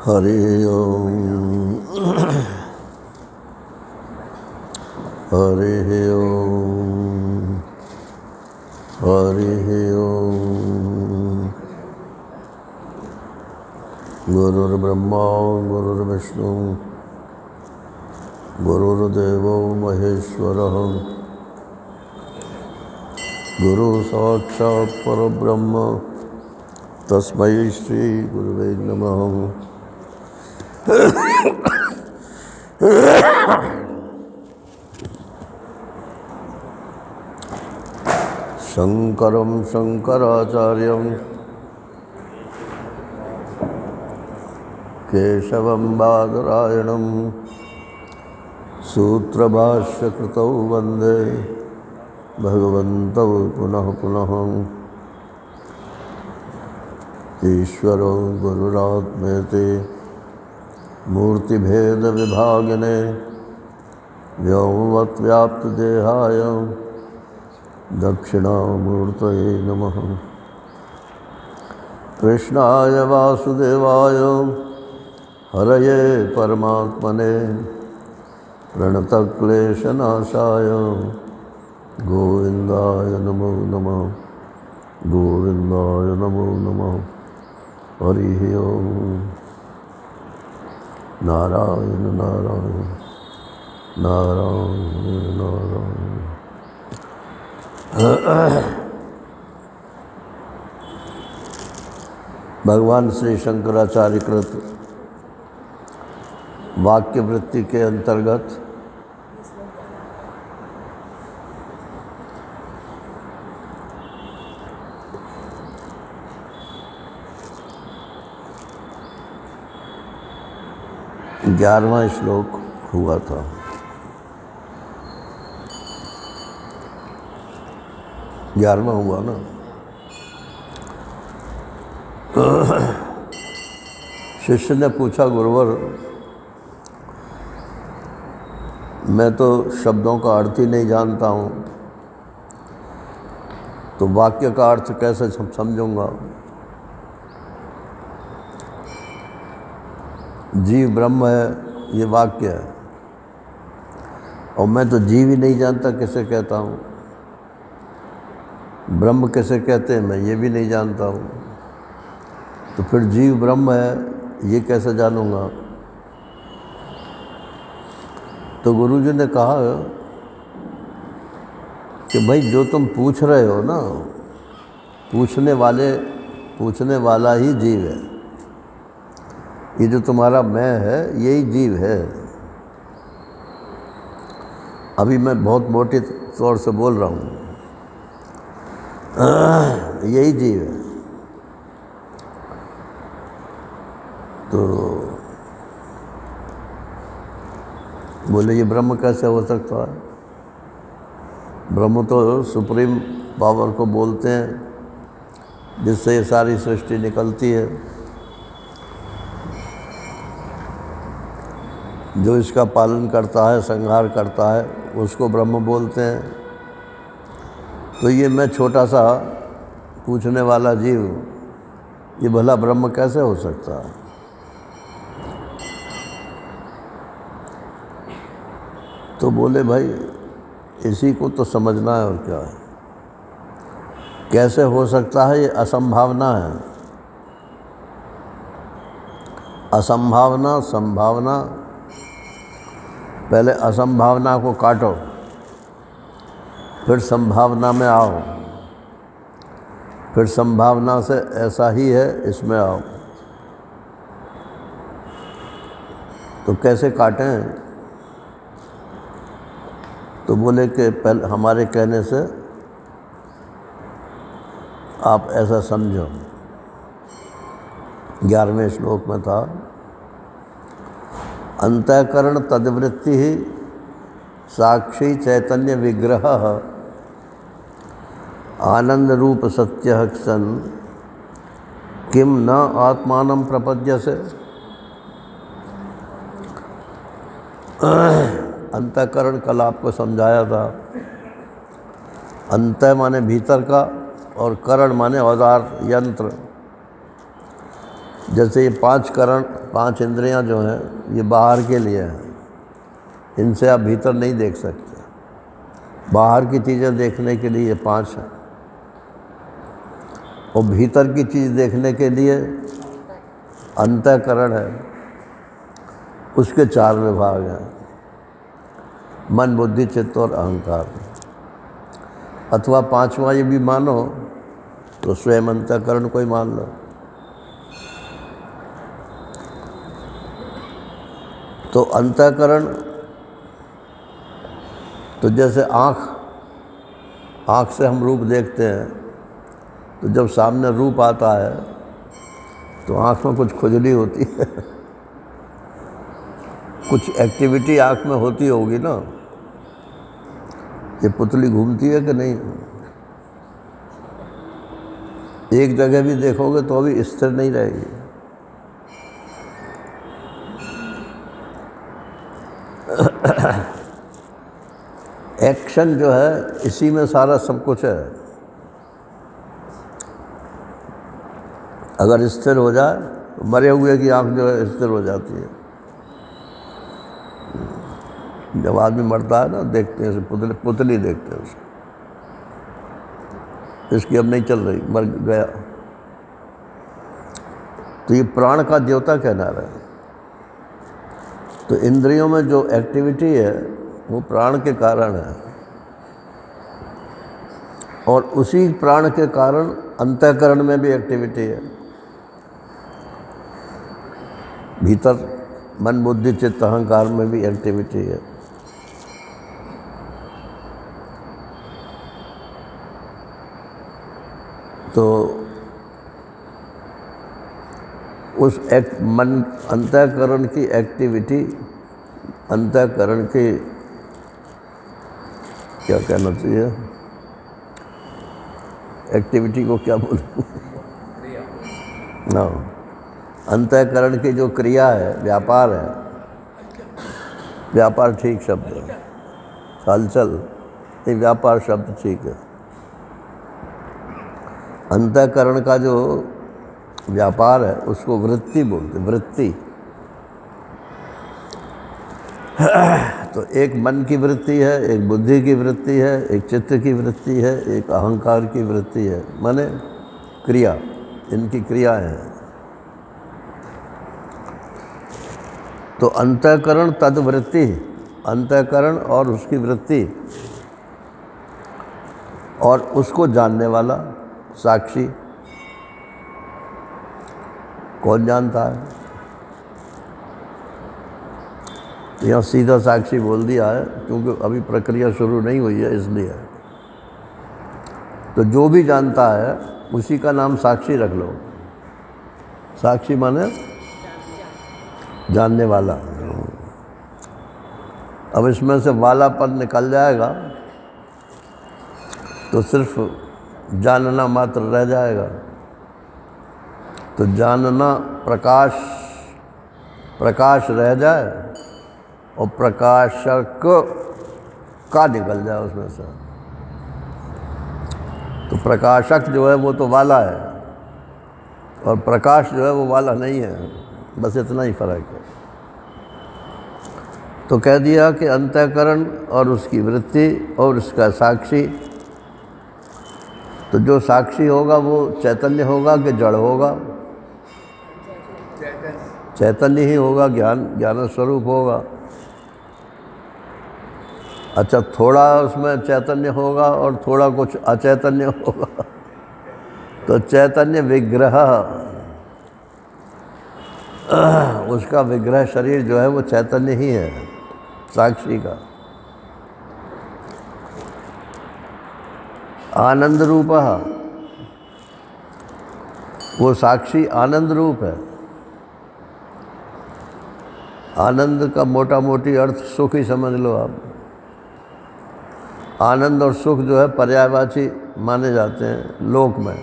हरि ओम हरि ओम हरि ओम। गुरुर्ब्रह्मा गुरुर्विष्णु गुरुर्देवो महेश्वरः गुरु साक्षात् परब्रह्म तस्मै श्री गुरुवे नमः। शंकरं शंकराचार्यं केशवं बादरायणं सूत्रभाष्यकृतौ वन्दे भगवन्तौ पुनः पुनः। ईश्वरो गुरुरात्मेति मूर्तिभेदविभागिने व्योमवद्व्याप्तदेहाय दक्षिणामूर्तये नमः। कृष्णाय वासुदेवाय हरये परमात्मने प्रणतक्लेशनाशाय गोविन्दाय नमो नमः गोविन्दाय नमो नमः। हरि ओम। नारायण नारायण नारायण नारायण। भगवान श्री शंकराचार्य कृत वाक्य वृत्ति के अंतर्गत ग्यारहवां श्लोक हुआ था। ग्यारहवां हुआ ना। शिष्य ने पूछा, गुरुवर मैं तो शब्दों का अर्थ ही नहीं जानता हूँ, तो वाक्य का अर्थ कैसे समझूंगा? जीव ब्रह्म है, ये वाक्य है, और मैं तो जीव ही नहीं जानता किसे कहता हूँ। ब्रह्म किसे कहते हैं मैं ये भी नहीं जानता हूँ, तो फिर जीव ब्रह्म है ये कैसे जानूँगा? तो गुरुजी ने कहा कि भाई जो तुम पूछ रहे हो ना, पूछने वाला ही जीव है। ये जो तुम्हारा मैं है यही जीव है। अभी मैं बहुत मोटे तौर से बोल रहा हूँ, यही जीव है। तो बोले ये ब्रह्म कैसे हो सकता है? ब्रह्म तो सुप्रीम पावर को बोलते हैं जिससे ये सारी सृष्टि निकलती है। जो इसका पालन करता है, संहार करता है, उसको ब्रह्म बोलते हैं। तो ये मैं छोटा सा पूछने वाला जीव, ये भला ब्रह्म कैसे हो सकता है? तो बोले भाई इसी को तो समझना है, और क्या है। कैसे हो सकता है? ये असंभावना है। असंभावना, संभावना। पहले असंभावना को काटो, फिर संभावना में आओ, फिर संभावना से ऐसा ही है इसमें आओ। तो कैसे काटें? तो बोले कि पहले हमारे कहने से आप ऐसा समझो। 11वें श्लोक में था, अंतःकरण तद्वृत्ति ही साक्षी चैतन्य विग्रह आनंद रूप सत्य सन किम न आत्मानं प्रपद्यसे। अंतःकरण कल आपको समझाया था। अंत माने भीतर का, और करण माने औजार, यंत्र। जैसे ये 5 करण 5 इंद्रियां जो हैं ये बाहर के लिए हैं, इनसे आप भीतर नहीं देख सकते। बाहर की चीज़ें देखने के लिए ये 5 हैं, और भीतर की चीज़ देखने के लिए अंतःकरण है, उसके 4 विभाग हैं, मन बुद्धि चित्त और अहंकार। अथवा 5वां ये भी मानो तो स्वयं अंतःकरण को ही मान लो। तो अंतःकरण तो जैसे आँख से हम रूप देखते हैं, तो जब सामने रूप आता है तो आँख में कुछ खुजली होती है कुछ एक्टिविटी आँख में होती होगी ना। ये पुतली घूमती है कि नहीं? एक जगह भी देखोगे तो अभी स्थिर नहीं रहेगी। एक्शन जो है इसी में सारा सब कुछ है। अगर स्थिर हो जाए तो मरे हुए की आंख जो है स्थिर हो जाती है। जब आदमी मरता है ना, देखते हैं पुतली देखते हैं उसको, इसकी अब नहीं चल रही, मर गया। तो ये प्राण का देवता कहना रहा है। तो इंद्रियों में जो एक्टिविटी है वो प्राण के कारण है, और उसी प्राण के कारण अंतःकरण में भी एक्टिविटी है। भीतर मन बुद्धि चित्त अहंकार में भी एक्टिविटी है। तो उस मन अंतःकरण की एक्टिविटी, अंतःकरण की क्या कहना चाहिए, एक्टिविटी को क्या बोलूं ना, अंतःकरण की जो क्रिया है, व्यापार है, व्यापार ठीक शब्द है, हलचल, ये व्यापार शब्द ठीक है। अंतःकरण का जो व्यापार है उसको वृत्ति बोलते, वृत्ति। तो एक मन की वृत्ति है, एक बुद्धि की वृत्ति है, एक चित्त की वृत्ति है, एक अहंकार की वृत्ति है, माने क्रिया, इनकी क्रियाएं हैं। तो अंतःकरण तद वृत्ति, अंतःकरण और उसकी वृत्ति, और उसको जानने वाला साक्षी। कौन जानता है? यहाँ सीधा साक्षी बोल दिया है क्योंकि अभी प्रक्रिया शुरू नहीं हुई है, इसलिए। तो जो भी जानता है उसी का नाम साक्षी रख लो। साक्षी माने जानने वाला। अब इसमें से वालापन निकल जाएगा तो सिर्फ जानना मात्र रह जाएगा। तो जानना प्रकाश, प्रकाश रह जाए और प्रकाशक का निकल जाए उसमें से। तो प्रकाशक जो है वो तो वाला है, और प्रकाश जो है वो वाला नहीं है, बस इतना ही फर्क है। तो कह दिया कि अंतःकरण और उसकी वृत्ति और उसका साक्षी। तो जो साक्षी होगा वो चैतन्य होगा कि जड़ होगा? चैतन्य ही होगा, ज्ञान स्वरूप होगा। अच्छा, थोड़ा उसमें चैतन्य होगा और थोड़ा कुछ अचैतन्य होगा। तो चैतन्य विग्रह, उसका विग्रह शरीर जो है वो चैतन्य ही है, साक्षी का। आनंद रूप, वो साक्षी आनंद रूप है। आनंद का मोटा मोटी अर्थ सुख ही समझ लो आप। आनंद और सुख जो है पर्यायवाची माने जाते हैं लोक में,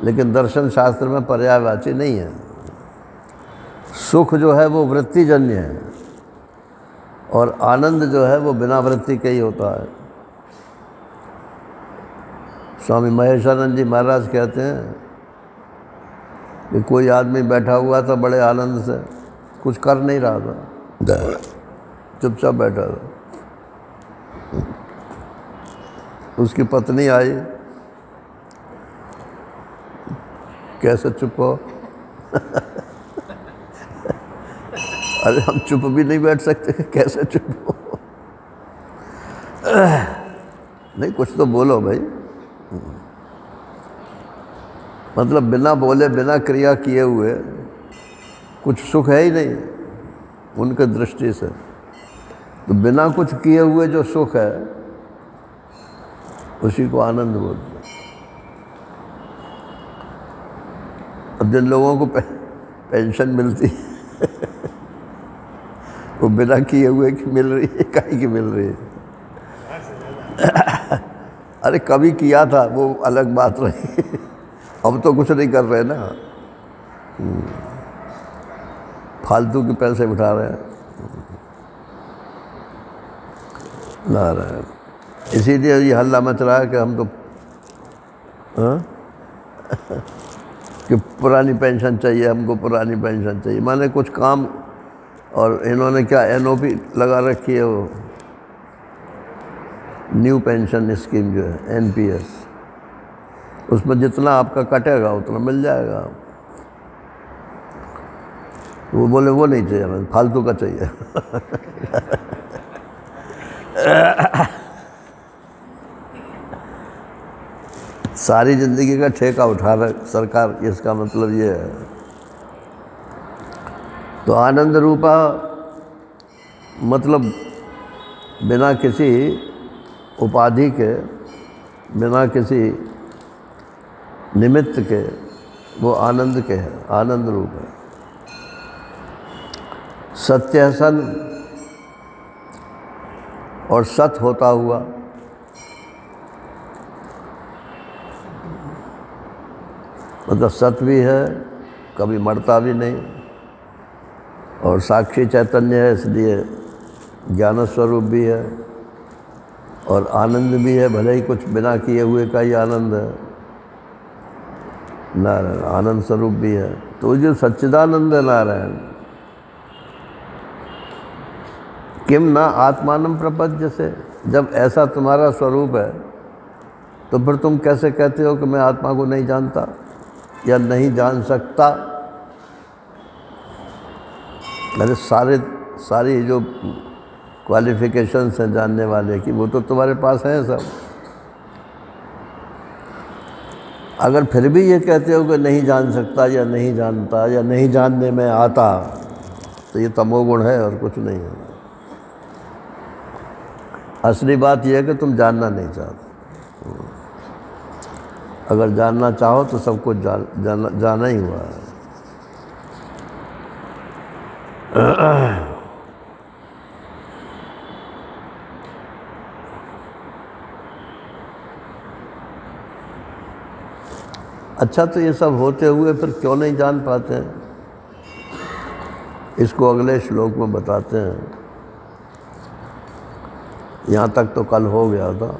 लेकिन दर्शन शास्त्र में पर्यायवाची नहीं है। सुख जो है वो वृत्तिजन्य है, और आनंद जो है वो बिना वृत्ति के ही होता है। स्वामी महेशानंद जी महाराज कहते हैं कि कोई आदमी बैठा हुआ था बड़े आनंद से, कुछ कर नहीं रहा था, चुपचाप बैठा था। उसकी पत्नी आई, कैसे चुप हो? अरे हम चुप भी नहीं बैठ सकते, कैसे चुप हो? नहीं, कुछ तो बोलो भाई। मतलब बिना बोले, बिना क्रिया किए हुए कुछ सुख है ही नहीं उनके दृष्टि से। तो बिना कुछ किए हुए जो सुख है उसी को आनंद बोलते हैं। अब जिन लोगों को पेंशन मिलती है वो बिना किए हुए की मिल रही है, काहे की मिल रही है? अरे कभी किया था वो अलग बात रही, अब तो कुछ नहीं कर रहे ना, फालतू के पैसे उठा रहे हैं। नारायण। इसीलिए ये हल्ला मच रहा है कि हम तो कि पुरानी पेंशन चाहिए, हमको पुरानी पेंशन चाहिए। माने कुछ काम, और इन्होंने क्या NOP लगा रखी है, वो न्यू पेंशन स्कीम जो है NPS, उसमें जितना आपका कटेगा उतना मिल जाएगा। वो बोले वो नहीं चाहिए हमें, फालतू का चाहिए। सारी जिंदगी का ठेका उठा रहे सरकार, इसका मतलब ये है। तो आनंद रूपा मतलब बिना किसी उपाधि के, बिना किसी निमित्त के वो आनंद के है, आनंद रूप है। सत्य सन और सत होता हुआ, मतलब सत भी है, कभी मरता भी नहीं, और साक्षी चैतन्य है, इसलिए ज्ञान स्वरूप भी है, और आनंद भी है, भले ही कुछ बिना किए हुए का ही आनंद है। नारायण आनंद स्वरूप भी है। तो जो सच्चिदानंद है नारायण, किम ना आत्मानम प्रपद्य से, जब ऐसा तुम्हारा स्वरूप है तो फिर तुम कैसे कहते हो कि मैं आत्मा को नहीं जानता या नहीं जान सकता? अरे सारी जो क्वालिफिकेशंस हैं जानने वाले की, वो तो तुम्हारे पास हैं सब। अगर फिर भी ये कहते हो कि नहीं जान सकता या नहीं जानता या नहीं जानने में आता, तो ये तमोगुण है और कुछ नहीं है। असली बात यह है कि तुम जानना नहीं चाहते। अगर जानना चाहो तो सब कुछ जाना ही हुआ है। अच्छा, तो ये सब होते हुए फिर क्यों नहीं जान पाते हैं? इसको अगले श्लोक में बताते हैं। यहाँ तक तो कल हो गया था।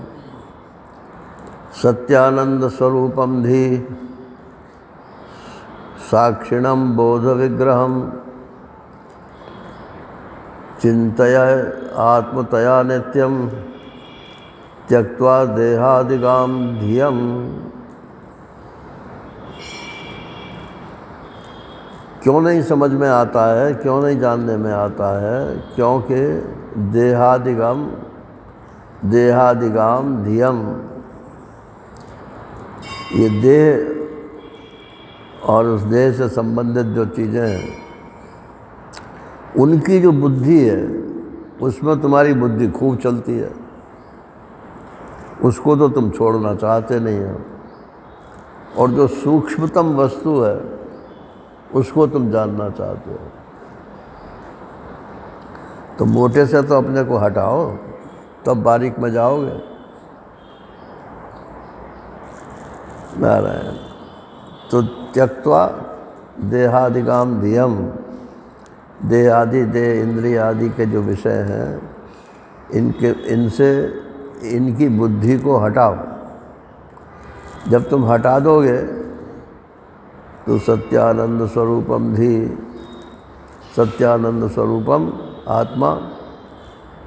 सत्यानंद स्वरूपम धी साक्षिणम बोध विग्रहम चिंतया आत्मतया नित्यम त्यक्त्वा देहादिगाम धियम। क्यों नहीं समझ में आता है, क्यों नहीं जानने में आता है? क्योंकि देहादिगाम धियम, ये देह और उस देह से संबंधित जो चीज़ें हैं, उनकी जो बुद्धि है उसमें तुम्हारी बुद्धि खूब चलती है। उसको तो तुम छोड़ना चाहते नहीं हो, और जो सूक्ष्मतम वस्तु है उसको तुम जानना चाहते हो। तो मोटे से तो अपने को हटाओ, तब बारीक में जाओगे। नारायण। तो त्यक्त्वा देहादिगाम धियम, देह आदि, देह इंद्रिय आदि के जो विषय हैं, इनकी बुद्धि को हटाओ। जब तुम हटा दोगे तो सत्यानंद स्वरूपम धी, सत्यानंद स्वरूपम आत्मा,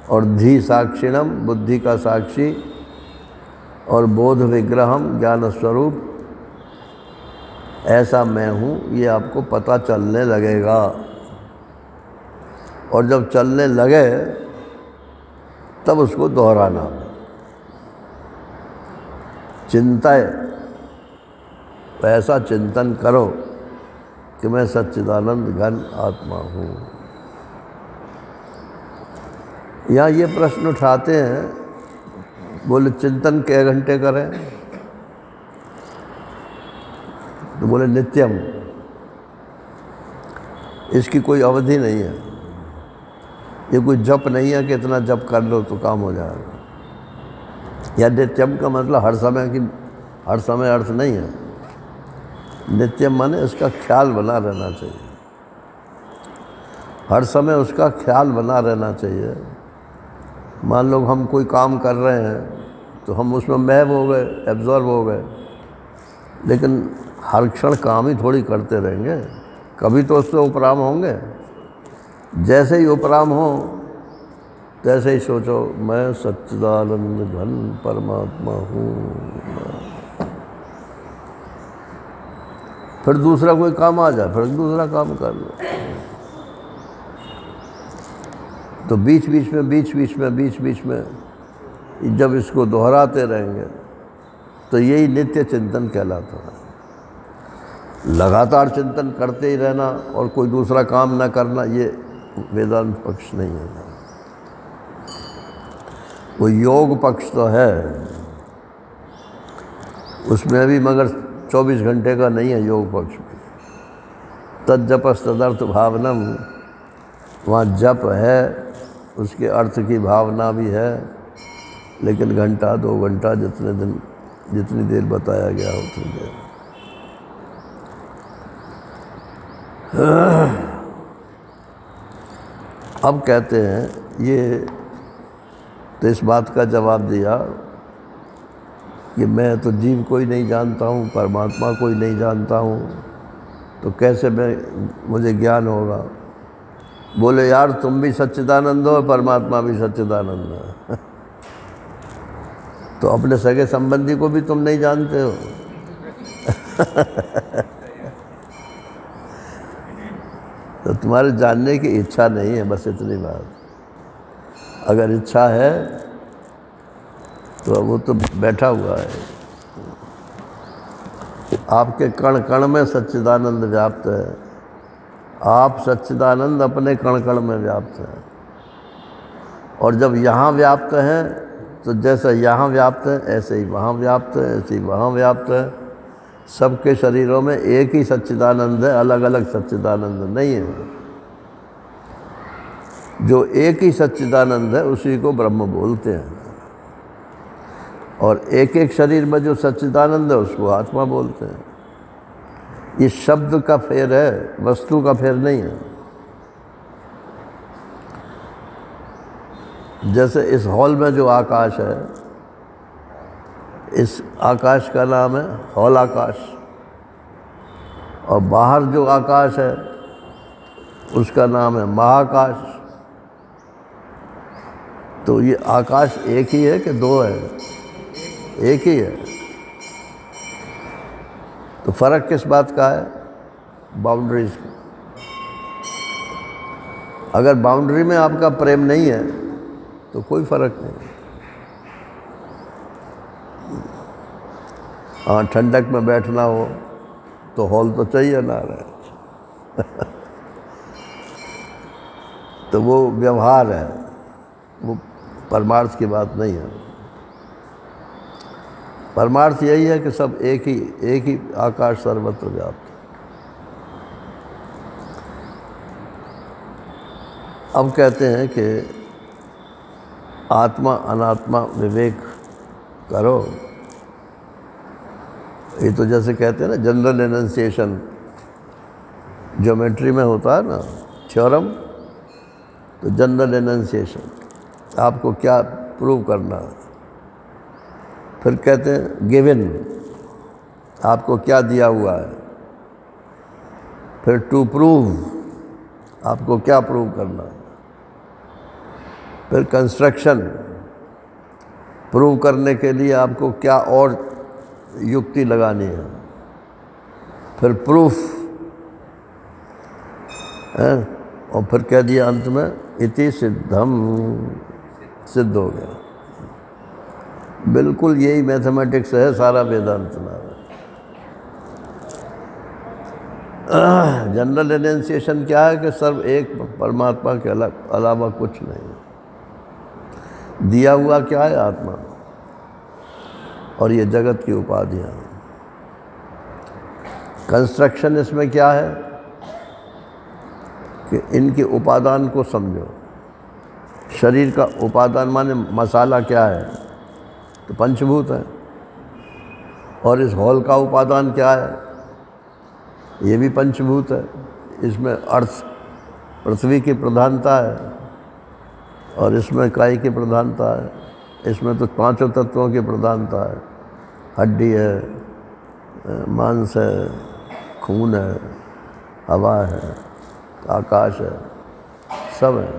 और धी साक्षिणम बुद्धि का साक्षी, और बोध विग्रहम ज्ञान स्वरूप, ऐसा मैं हूँ, ये आपको पता चलने लगेगा। और जब चलने लगे तब उसको दोहराना। चिंता ऐसा चिंतन करो कि मैं सच्चिदानंद घन आत्मा हूँ। यहाँ ये प्रश्न उठाते हैं, बोले चिंतन कै घंटे करें? तो बोले नित्यम, इसकी कोई अवधि नहीं है। ये कोई जप नहीं है कि इतना जप कर लो तो काम हो जाएगा। या नित्यम का मतलब हर समय अर्थ नहीं है। नित्यम माने उसका ख्याल बना रहना चाहिए, हर समय उसका ख्याल बना रहना चाहिए। मान लो हम कोई काम कर रहे हैं तो हम उसमें महव हो गए, एब्जॉर्व हो गए, लेकिन हर क्षण काम ही थोड़ी करते रहेंगे, कभी तो उससे उपराम होंगे। जैसे ही उपराम हो तैसे ही सोचो मैं सच्चिदानंद घन परमात्मा हूँ। फिर दूसरा कोई काम आ जाए, फिर दूसरा काम कर लो। तो बीच बीच में जब इसको दोहराते रहेंगे तो यही नित्य चिंतन कहलाता है। लगातार चिंतन करते ही रहना और कोई दूसरा काम ना करना, ये वेदांत पक्ष नहीं है। वो योग पक्ष तो है, उसमें भी मगर 24 घंटे का नहीं है योग पक्ष में। तज्जपस तदर्थ भावनम, वहाँ जप है, उसके अर्थ की भावना भी है, लेकिन घंटा 2 घंटा जितनी देर बताया गया उतनी देर। अब कहते हैं ये तो इस बात का जवाब दिया कि मैं तो जीव को ही नहीं जानता हूँ, परमात्मा को ही नहीं जानता हूँ, तो कैसे मुझे ज्ञान होगा? बोले यार तुम भी सच्चिदानंद हो, परमात्मा भी सच्चिदानंद है। तो अपने सगे संबंधी को भी तुम नहीं जानते हो। तो तुम्हारे जानने की इच्छा नहीं है, बस इतनी बात। अगर इच्छा है तो वो तो बैठा हुआ है। आपके कण कण में सच्चिदानंद व्याप्त है। आप सच्चिदानंद अपने कण कण में व्याप्त हैं। और जब यहाँ व्याप्त हैं तो जैसा यहाँ व्याप्त है ऐसे ही वहाँ व्याप्त है, ऐसे ही वहाँ व्याप्त है। सबके शरीरों में एक ही सच्चिदानंद है, अलग अलग सच्चिदानंद नहीं है। जो एक ही सच्चिदानंद है उसी को ब्रह्म बोलते हैं। और एक एक शरीर में जो सच्चिदानंद है उसको आत्मा बोलते हैं। ये शब्द का फेर है, वस्तु का फेर नहीं है। जैसे इस हॉल में जो आकाश है, इस आकाश का नाम है हॉल आकाश, और बाहर जो आकाश है उसका नाम है महाकाश। तो ये आकाश एक ही है कि दो है? एक ही है। तो फर्क किस बात का है? बाउंड्रीज का। अगर बाउंड्री में आपका प्रेम नहीं है तो कोई फर्क नहीं। हाँ, ठंडक में बैठना हो तो हॉल तो चाहिए ना रहे। तो वो व्यवहार है, वो परमार्थ की बात नहीं है। परमार्थ यही है कि सब एक ही आकाश सर्वत्र व्याप्त है। अब कहते हैं कि आत्मा अनात्मा विवेक करो। ये तो जैसे कहते हैं ना जनरल एनंसिएशन, ज्योमेट्री में होता है ना थ्योरम, तो जनरल एनंसिएशन आपको क्या प्रूव करना है। फिर कहते हैं गिवन, आपको क्या दिया हुआ है। फिर टू प्रूव, आपको क्या प्रूव करना है। फिर कंस्ट्रक्शन, प्रूव करने के लिए आपको क्या और युक्ति लगानी है। फिर प्रूफ है, और फिर कह दिया अंत में इति सिद्धम, सिद्ध हो गया। बिल्कुल यही मैथमेटिक्स है सारा वेदांत में। जनरल एनेंसिएशन क्या है कि सर्व एक परमात्मा के अलावा कुछ नहीं। दिया हुआ क्या है? आत्मा, और ये जगत की उपाधियाँ। कंस्ट्रक्शन इसमें क्या है कि इनके उपादान को समझो। शरीर का उपादान माने मसाला क्या है? तो पंचभूत है। और इस हॉल का उपादान क्या है? ये भी पंचभूत है। इसमें अर्थ पृथ्वी की प्रधानता है, और इसमें काय की प्रधानता है। इसमें तो पांचों तत्वों की प्रधानता है। हड्डी है, मांस है, खून है, हवा है, आकाश है, सब है।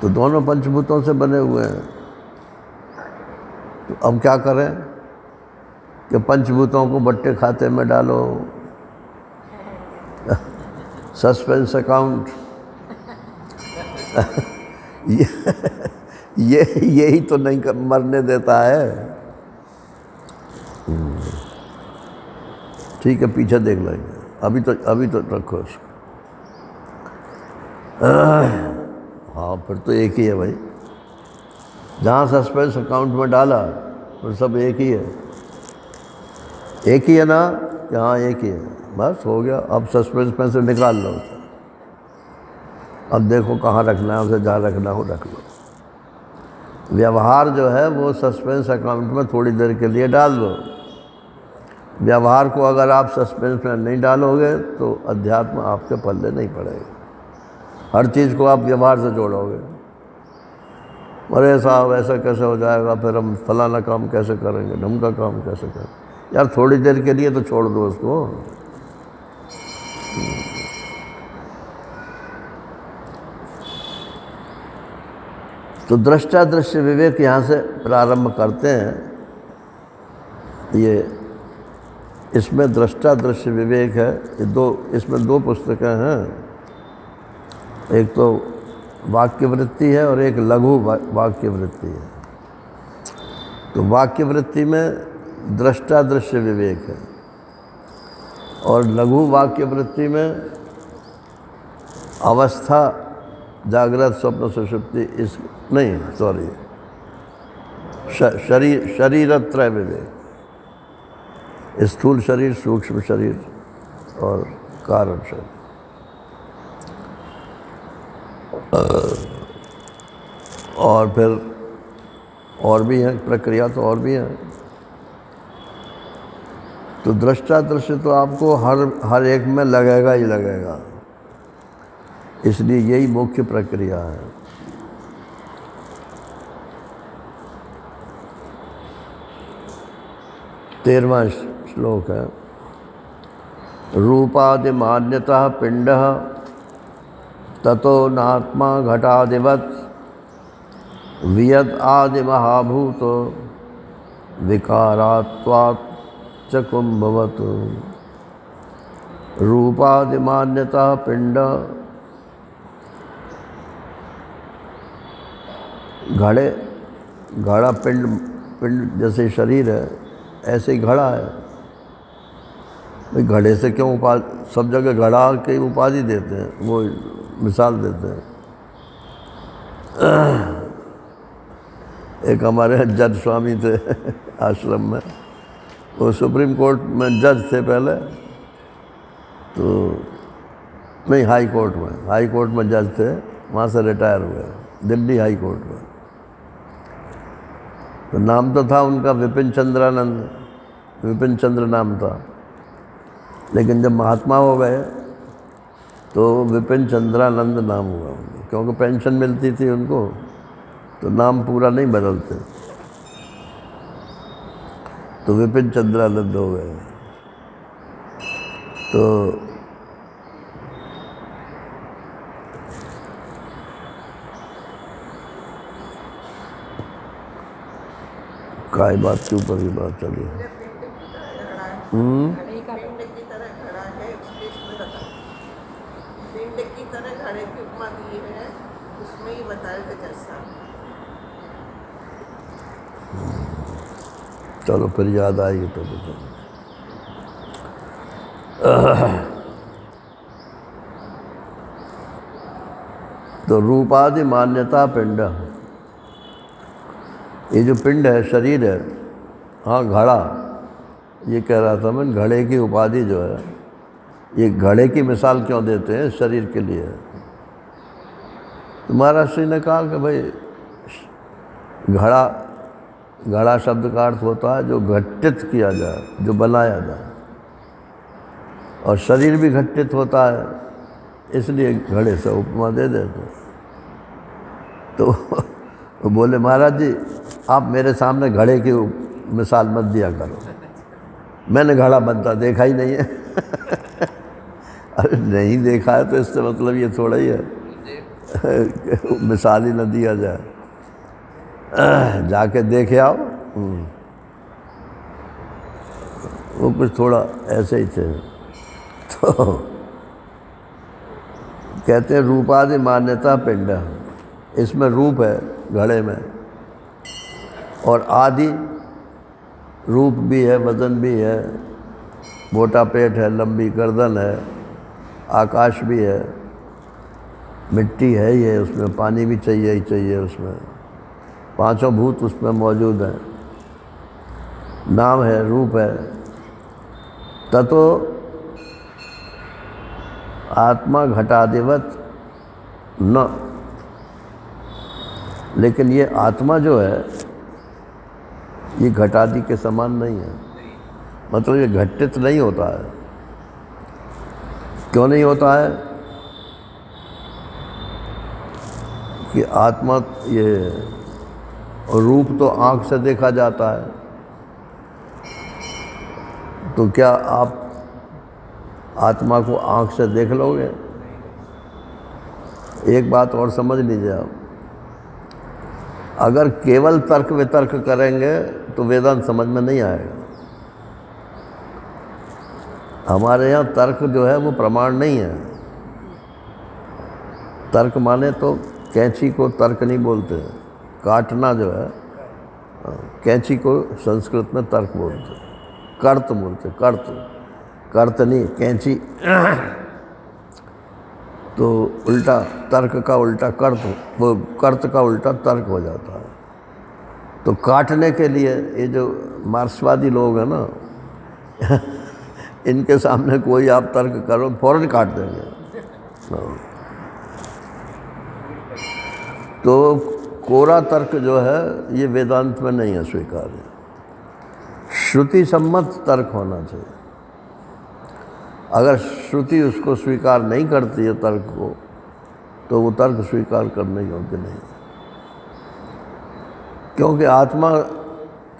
तो दोनों पंचभूतों से बने हुए हैं। तो अब क्या करें कि पंचभूतों को बट्टे खाते में डालो, सस्पेंस अकाउंट। यही तो नहीं मरने देता है। ठीक है, पीछे देख लेंगे, अभी तो रखो इसको। हाँ, फिर तो एक ही है भाई। जहाँ सस्पेंस अकाउंट में डाला फिर सब एक ही है। एक ही है ना कि हाँ एक ही है, बस हो गया। अब सस्पेंस में से निकाल लो उसे। अब देखो कहाँ रखना है उसे, जहाँ रखना हो रख लो। व्यवहार जो है वो सस्पेंस अकाउंट में थोड़ी देर के लिए डाल दो। व्यवहार को अगर आप सस्पेंस में नहीं डालोगे तो अध्यात्म आपके पल्ले नहीं पड़ेगा। हर चीज़ को आप व्यवहार से जोड़ोगे। अरे साहब ऐसा कैसे हो जाएगा, फिर हम फलाना काम कैसे करेंगे, ढंग का काम कैसे करें। यार थोड़ी देर के लिए तो छोड़ दो उसको। तो दृष्टा दृश्य विवेक यहाँ से प्रारंभ करते हैं। ये इसमें दृष्टा दृश्य विवेक है। इसमें दो पुस्तकें हैं। एक तो वाक्य वृत्ति है और एक लघु वाक्य वृत्ति है। तो वाक्य वृत्ति में दृष्टा दृश्य विवेक है, और लघु वाक्य वृत्ति में अवस्था, जागृत, स्वप्न, सुषुप्ति, शरीरत्रय विवेक। स्थूल शरीर, सूक्ष्म शरीर और कारण शरीर। और फिर और भी है प्रक्रिया, तो और भी है। तो दृष्टा दृश्य तो आपको हर एक में लगेगा ही लगेगा, इसलिए यही मुख्य प्रक्रिया है। तेरहवां श्लोक है, रूपादि मान्यतः पिंडः ततो नात्मा घटादिवत् वियद आदि महाभूतो विकारात्वात् च कुंभवत्। रूपादि मान्यतः पिंड, घड़ा पिंड जैसे शरीर है ऐसे ही घड़ा है। भाई घड़े से क्यों सब जगह घड़ा की उपाधि देते हैं, वो मिसाल देते हैं। एक हमारे जज स्वामी थे आश्रम में, वो सुप्रीम कोर्ट में जज थे पहले, तो नहीं हाई कोर्ट में जज थे, वहाँ से रिटायर हुए दिल्ली हाई कोर्ट में। तो नाम तो था उनका विपिन चंद्रानंद, विपिन चंद्र नाम था, लेकिन जब महात्मा हो गए तो विपिन चंद्रानंद नाम हुआ उनको, क्योंकि पेंशन मिलती थी उनको, तो नाम पूरा नहीं बदलते, तो विपिन चंद्रानंद हो गए। तो काय बात के ऊपर ही बात चली। पिंड की तरह घड़े की उपमा दी है, उसमें ही बताया था जैसा। चलो फिर याद आएगी तो बताओ। तो रूपादि मान्यता पिंड, ये जो पिंड है, शरीर है, हाँ घड़ा, ये कह रहा था मैं, घड़े की उपाधि जो है, ये घड़े की मिसाल क्यों देते हैं शरीर के लिए? तो महाराज श्री ने कहा कि भाई घड़ा, घड़ा शब्द का अर्थ होता है जो घटित किया जाए, जो बनाया जाए, और शरीर भी घटित होता है, इसलिए घड़े से उपमा दे देते हैं। तो बोले महाराज जी आप मेरे सामने घड़े की मिसाल मत दिया करो, मैंने घड़ा बनता देखा ही नहीं है। अरे नहीं देखा है तो इससे मतलब ये थोड़ा ही है मिसाल ही न दिया जाए, जाके देखे आओ। वो कुछ थोड़ा ऐसे ही थे। तो कहते हैं रूपादि मान्यता पिंड, इसमें रूप है घड़े में, और आदि रूप भी है, वजन भी है, मोटा पेट है, लंबी गर्दन है, आकाश भी है, मिट्टी है ही है, उसमें पानी भी चाहिए ही चाहिए, उसमें पांचों भूत उसमें मौजूद हैं, नाम है, रूप है। ततो आत्मा घटादिवत न, लेकिन ये आत्मा जो है ये घटादि के समान नहीं है, मतलब ये घटित नहीं होता है। क्यों नहीं होता है? कि आत्मा, ये रूप तो आँख से देखा जाता है, तो क्या आप आत्मा को आँख से देख लोगे? एक बात और समझ लीजिए आप, अगर केवल तर्क वितर्क करेंगे तो वेदांत समझ में नहीं आएगा। हमारे यहाँ तर्क जो है वो प्रमाण नहीं है। तर्क माने तो कैंची को तर्क नहीं बोलते, काटना जो है, कैंची को संस्कृत में तर्क बोलते, कर्त बोलते, कर्त, कर्त नहीं कैंची। तो उल्टा तर्क का उल्टा कर्त, वो कर्त का उल्टा तर्क हो जाता है। तो काटने के लिए ये जो मार्क्सवादी लोग हैं ना, इनके सामने कोई आप तर्क करो फौरन काट देंगे। तो कोरा तर्क जो है ये वेदांत में नहीं है स्वीकार्य, श्रुति सम्मत तर्क होना चाहिए। अगर श्रुति उसको स्वीकार नहीं करती है तर्क को, तो वो तर्क स्वीकार करने योग्य नहीं है। क्योंकि आत्मा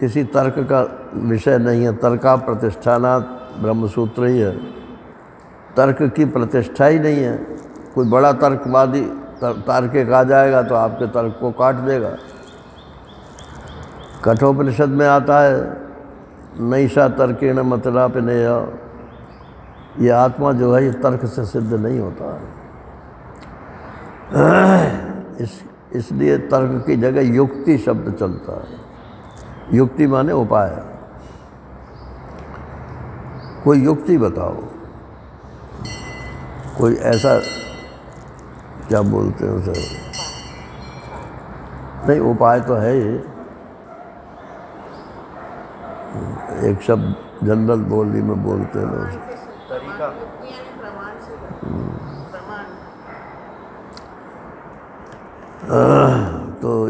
किसी तर्क का विषय नहीं है। तर्का प्रतिष्ठानात् ब्रह्मसूत्र ही है, तर्क की प्रतिष्ठा ही नहीं है। कोई बड़ा तर्कवादी तार्किक आ जाएगा तो आपके तर्क को काट देगा। कठोपनिषद में आता है नैषा तर्केण मतलापिनेय, ये आत्मा जो है ये तर्क से सिद्ध नहीं होता है। इसलिए तर्क की जगह युक्ति शब्द चलता है। युक्ति माने उपाय। कोई युक्ति बताओ, कोई ऐसा, क्या बोलते हैं उसे, नहीं उपाय तो है ही, एक शब्द जनरल बोली में बोलते हैं लोग, तरीका। तो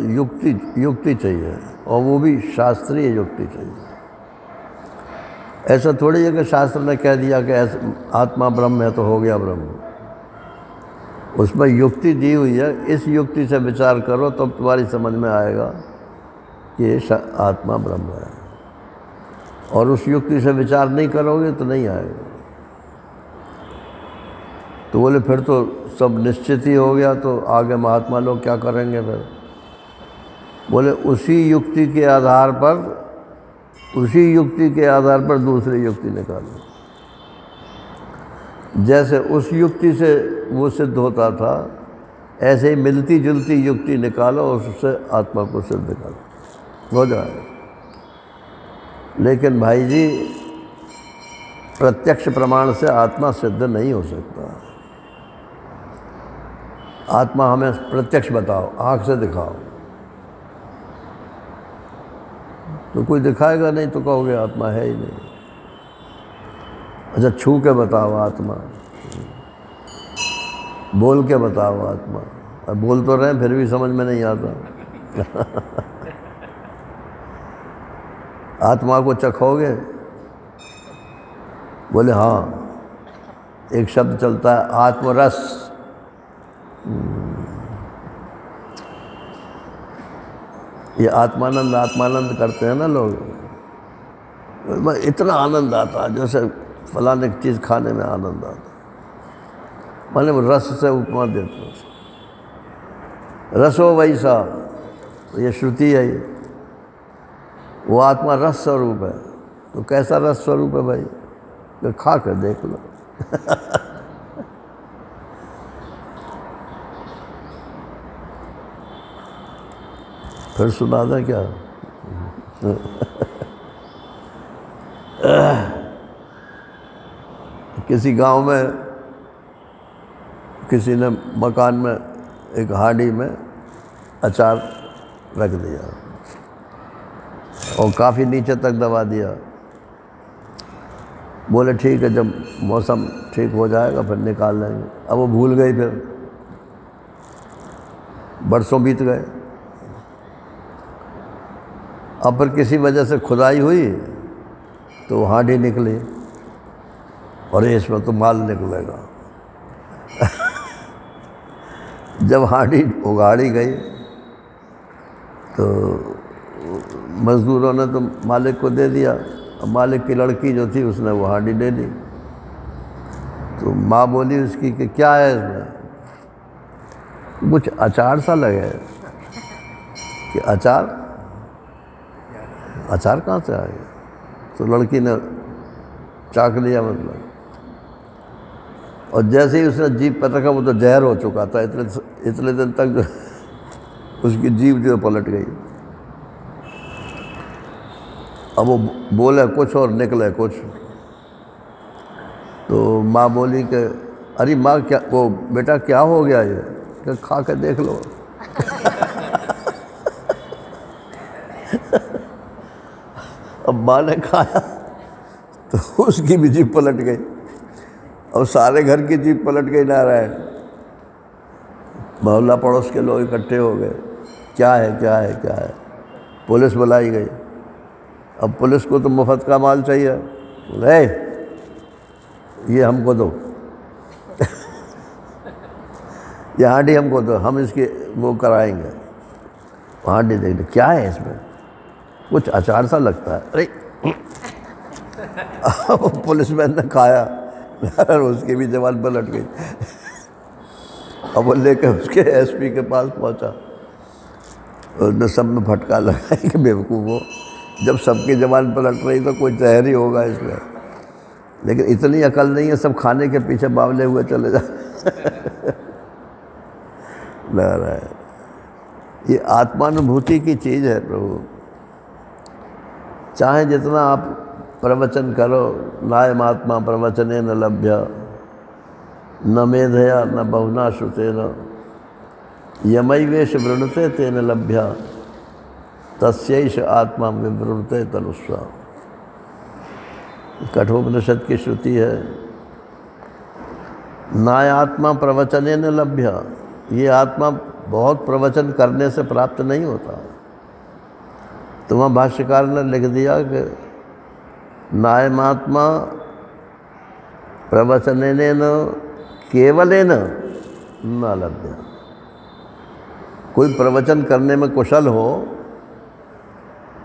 युक्ति चाहिए, और वो भी शास्त्रीय युक्ति चाहिए। ऐसा थोड़ी है कि शास्त्र ने कह दिया कि आत्मा ब्रह्म है तो हो गया ब्रह्म। उसमें युक्ति दी हुई है, इस युक्ति से विचार करो तब तो तुम्हारी समझ में आएगा कि ये आत्मा ब्रह्म है, और उस युक्ति से विचार नहीं करोगे तो नहीं आएगा। तो बोले फिर तो सब निश्चित ही हो गया, तो आगे महात्मा लोग क्या करेंगे फिर? बोले उसी युक्ति के आधार पर दूसरी युक्ति निकालो। जैसे उस युक्ति से वो सिद्ध होता था, ऐसे ही मिलती जुलती युक्ति निकालो और उससे आत्मा को सिद्ध करो, हो जाएगा। लेकिन भाई जी, प्रत्यक्ष प्रमाण से आत्मा सिद्ध नहीं हो सकता। आत्मा हमें प्रत्यक्ष बताओ, आँख से दिखाओ, तो कोई दिखाएगा नहीं, तो कहोगे आत्मा है ही नहीं। अच्छा, छू के बताओ आत्मा, बोल के बताओ आत्मा। अब बोल तो रहे हैं, फिर भी समझ में नहीं आता। आत्मा को चखोगे? बोले हाँ, एक शब्द चलता है आत्मरस। ये आत्मानंद करते हैं ना लोग, इतना आनंद आता है जैसे फलाने चीज़ खाने में आनंद आता। मैंने वो रस से उपमा देते हैं, रसो वैसा, ये श्रुति है। ये वो आत्मा रस स्वरूप है। तो कैसा रस स्वरूप है भाई? तो खा कर देख लो। फिर सुना दें क्या? किसी गांव में किसी ने मकान में एक हांडी में अचार रख दिया और काफ़ी नीचे तक दबा दिया। बोले ठीक है, जब मौसम ठीक हो जाएगा फिर निकाल लेंगे। अब वो भूल गई, फिर बरसों बीत गए। अब फिर किसी वजह से खुदाई हुई तो हांडी निकली, और इसमें तो माल निकलेगा। जब हांडी उगाड़ी गई तो मज़दूरों ने तो मालिक को दे दिया। अब मालिक की लड़की जो थी उसने वो हांडी दे दी। तो माँ बोली उसकी कि क्या है इसमें? कुछ अचार सा लगे। कि अचार कहाँ से आ गया? तो लड़की ने चाक लिया मतलब, और जैसे ही उसने जीभ पर रखा वो तो जहर हो चुका था। इतने दिन तक जो उसकी जीभ जो पलट गई। अब वो बोले कुछ और निकले कुछ। तो माँ बोली कि अरे माँ, क्या वो बेटा क्या हो गया ये? कि खा के देख लो। अब माँ ने खाया तो उसकी भी जीभ पलट गई, और सारे घर की जीभ पलट गई ना रहे। मोहल्ला पड़ोस के लोग इकट्ठे हो गए, क्या है क्या है क्या है? पुलिस बुलाई गई। अब पुलिस को तो मुफ्त का माल चाहिए। बोले ये हमको दो। ये हांडी हमको दो, हम इसकी वो कराएंगे। हांडी देख दे, क्या है इसमें? कुछ अचार सा लगता है। अरे पुलिसमैन ने खाया और उसकी भी जवान पलट गई। अब वो लेकर उसके एसपी के पास पहुंचा। उसने सब में फटका लगाया कि बेवकूफ़ हो, जब सबकी जवान पलट रही तो कोई जहर ही होगा इसमें। लेकिन इतनी अकल नहीं है, सब खाने के पीछे बावले हुए चले जा लग रहा है। ये आत्मानुभूति की चीज़ है प्रभु। चाहे जितना आप प्रवचन करो, नायम आत्मा प्रवचने न लभ्य, न मेधया न बहुना श्रुतेन, यमैवेश वृणुते तेन लभ्य, तस्यैष आत्मा विवृणुते तनुस्वा। कठोपनिषद की श्रुति है। नायात्मा प्रवचने न लभ्य, ये आत्मा बहुत प्रवचन करने से प्राप्त नहीं होता। तो वहाँ भाष्यकार ने लिख दिया कि नायमात्मा प्रवचनेन केवलेन न लभ्य। कोई प्रवचन करने में कुशल हो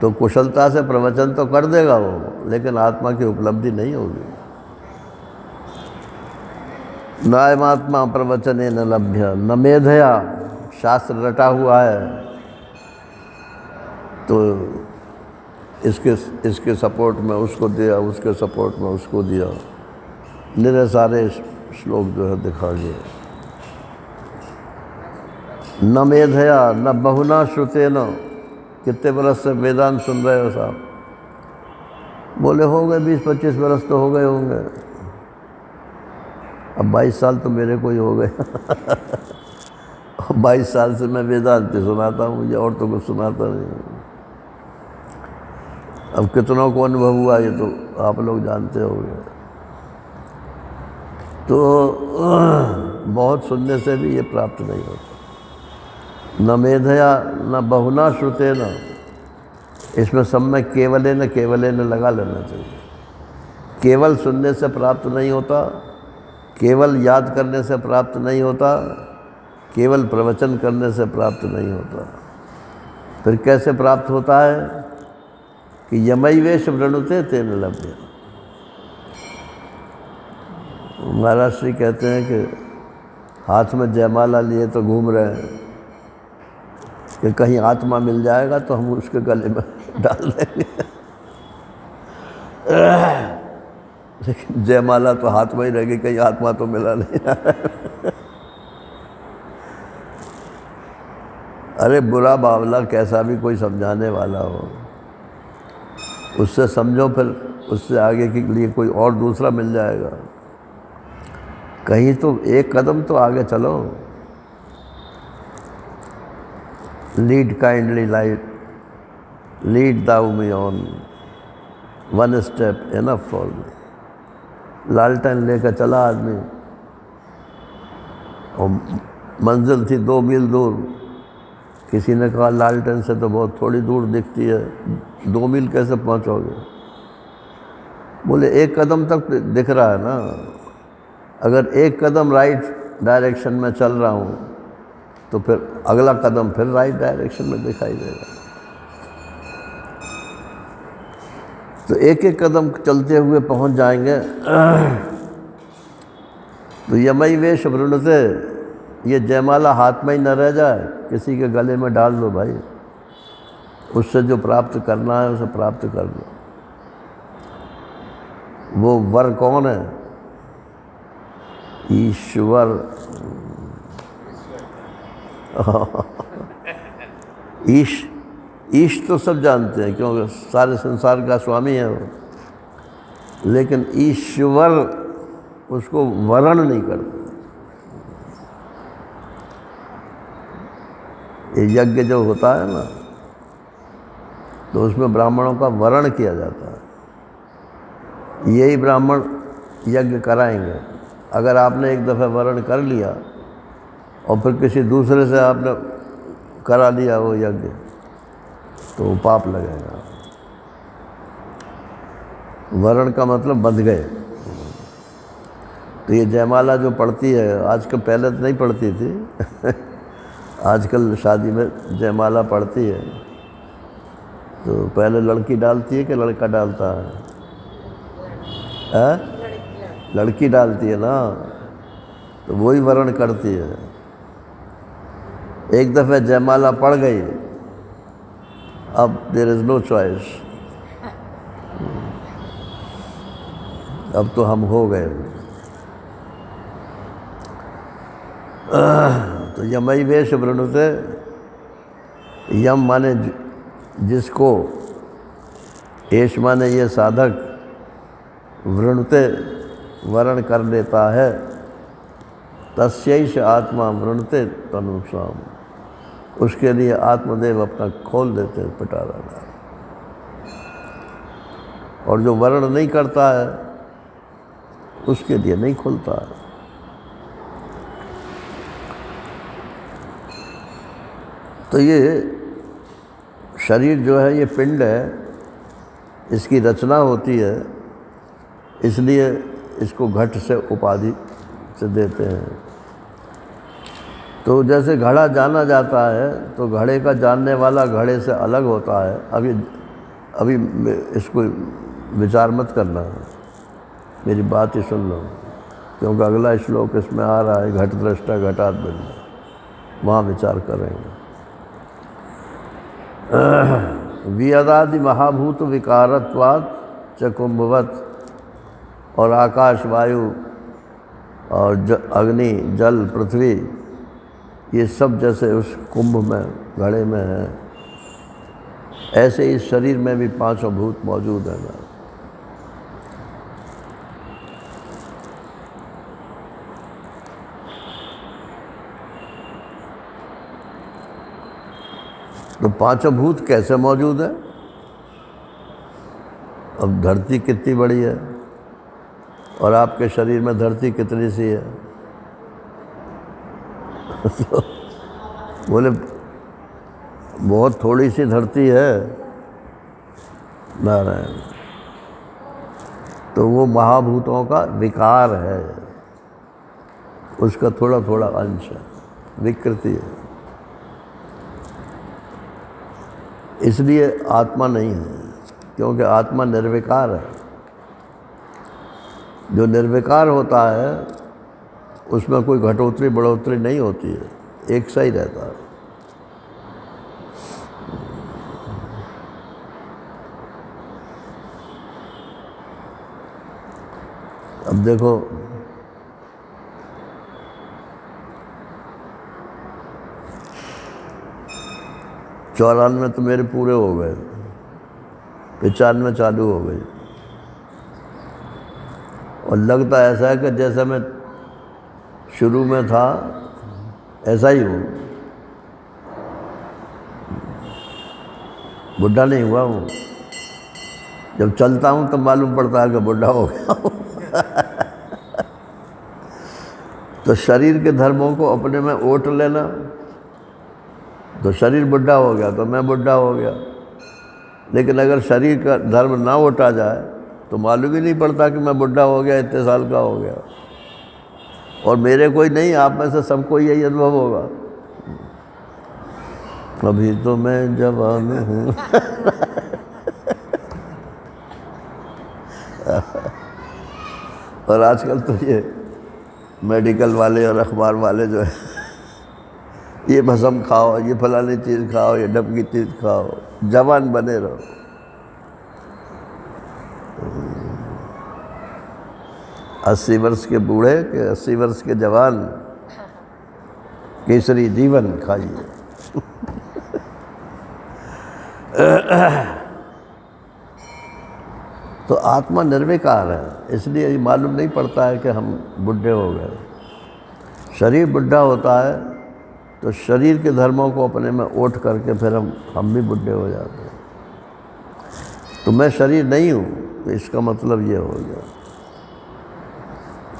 तो कुशलता से प्रवचन तो कर देगा वो, लेकिन आत्मा की उपलब्धि नहीं होगी। नायमात्मा प्रवचने न लभ्य न मेधया, शास्त्र रटा हुआ है तो इसके सपोर्ट में उसको दिया, उसके सपोर्ट में उसको दिया, निरे सारे श्लोक जो है दिखा दिए। न मेधया न बहुना श्रुतेन। कितने बरस से वेदांत सुन रहे हो साहब? बोले हो गए 20-25 बरस तो हो गए होंगे। अब 22 साल तो मेरे को ही हो गए 22 साल से मैं वेदांत सुनाता हूँ, मुझे और तो कुछ सुनाता नहीं। अब कितनों को अनुभव हुआ ये तो आप लोग जानते होंगे। तो बहुत सुनने से भी ये प्राप्त नहीं होता। न मेधया न बहुना श्रुते न, इसमें सब में केवले न लगा लेना चाहिए। केवल सुनने से प्राप्त नहीं होता, केवल याद करने से प्राप्त नहीं होता, केवल प्रवचन करने से प्राप्त नहीं होता। फिर कैसे प्राप्त होता है कि यमैवेश वृणुते तेन लभ्य। महाराज श्री कहते हैं कि हाथ में जयमाला लिए तो घूम रहे हैं कि कहीं आत्मा मिल जाएगा तो हम उसके गले में डाल देंगे लेकिन जयमाला तो हाथ में ही रहेगी, कहीं आत्मा तो मिला नहीं अरे बुरा बावला कैसा भी कोई समझाने वाला हो, उससे समझो, फिर उससे आगे के लिए कोई और दूसरा मिल जाएगा। कहीं तो एक कदम तो आगे चलो। Lead kindly light, lead thou me on, one step enough for me. लालटेन लेकर चला आदमी और मंजिल थी 2 मील दूर। किसी ने कहा लालटेन से तो बहुत थोड़ी दूर दिखती है, 2 मील कैसे पहुंचोगे? बोले 1 कदम तक दिख रहा है ना। अगर 1 कदम राइट डायरेक्शन में चल रहा हूँ तो फिर अगला कदम फिर राइट डायरेक्शन में दिखाई देगा। तो 1-1 कदम चलते हुए पहुंच जाएंगे। तो यमैवेश वृणुते, ये जयमाला हाथ में ही न रह जाए, किसी के गले में डाल दो भाई। उससे जो प्राप्त करना है उसे प्राप्त कर लो। वो वर कौन है? ईश्वर ईश तो सब जानते हैं क्योंकि सारे संसार का स्वामी है वो, लेकिन ईश्वर उसको वर्ण नहीं करते। ये यज्ञ जो होता है ना, तो उसमें ब्राह्मणों का वर्ण किया जाता है। यही ब्राह्मण यज्ञ कराएंगे। अगर आपने एक दफ़ा वर्ण कर लिया और फिर किसी दूसरे से आपने करा लिया वो यज्ञ, तो पाप लगेगा। वर्ण का मतलब बंध गए। तो ये जयमाला जो पड़ती है आजकल, पहले तो नहीं पड़ती थी आजकल शादी में जयमाला पड़ती है। तो पहले लड़की डालती है कि लड़का डालता है? लड़की डालती है ना, तो वही वर्ण करती है। एक दफ़े जयमाला पड़ गई, अब देयर इज़ नो चॉइस। अब तो हम हो गए। तो यमैवेश वृणुते, यम माने जिसको, एश माने ये साधक, वृणुते वर्ण कर लेता है, तस्यैष आत्मा वृणुते तनुसाम, उसके लिए आत्मदेव अपना खोल देते हैं पिटारा। और जो वर्ण नहीं करता है उसके लिए नहीं खुलता है। तो ये शरीर जो है, ये पिंड है, इसकी रचना होती है, इसलिए इसको घट से उपाधि से देते हैं। तो जैसे घड़ा जाना जाता है तो घड़े का जानने वाला घड़े से अलग होता है। अभी इसको विचार मत करना, मेरी बात ही सुन लो। क्योंकि अगला श्लोक इसमें आ रहा है, घट दृष्टा घटात भिन्न, वहाँ विचार करेंगे। वियदादि महाभूत विकारत्वात् च कुंभवत, और आकाश, वायु और अग्नि, जल, पृथ्वी, ये सब जैसे उस कुंभ में, घड़े में है, ऐसे ही शरीर में भी पांचों भूत मौजूद हैं ना। तो पांचों भूत कैसे मौजूद है? अब धरती कितनी बड़ी है और आपके शरीर में धरती कितनी सी है? तो बोले बहुत थोड़ी सी धरती है नारायण। तो वो महाभूतों का विकार है, उसका थोड़ा थोड़ा अंश है, विकृति है। इसलिए आत्मा नहीं है, क्योंकि आत्मा निर्विकार है। जो निर्विकार होता है उसमें कोई घटोत्तरी बढ़ोतरी नहीं होती है, एक सा ही रहता है। अब देखो, चौरानवे तो मेरे पूरे हो गए, 95 चालू हो गई, और लगता ऐसा है कि जैसा मैं शुरू में था ऐसा ही हूँ, बुढ़ा नहीं हुआ हूँ। जब चलता हूँ तब मालूम पड़ता है कि बुढ़ा हो गया हूँ। तो शरीर के धर्मों को अपने में ओट लेना, तो शरीर बुढ़ा हो गया तो मैं बुढ़ा हो गया। लेकिन अगर शरीर का धर्म ना ओटा जाए तो मालूम ही नहीं पड़ता कि मैं बुढ़ा हो गया, इतने साल का हो गया। और मेरे कोई नहीं, आप में से सबको यही अनुभव होगा, अभी तो मैं जवान हूँ। और आजकल तो ये मेडिकल वाले और अखबार वाले जो है, ये भस्म खाओ, ये फलानी चीज़ खाओ, ये डब की चीज़ खाओ, जवान बने रहो। 80 वर्ष के बूढ़े के 80 वर्ष के जवान केसरी जीवन खाइए। तो आत्मा निर्विकार है, इसलिए ये मालूम नहीं पड़ता है कि हम बुढ़े हो गए। शरीर बुढ़ा होता है तो शरीर के धर्मों को अपने में ओट करके फिर हम भी बुढ़े हो जाते हैं। तो मैं शरीर नहीं हूँ, तो इसका मतलब ये हो गया।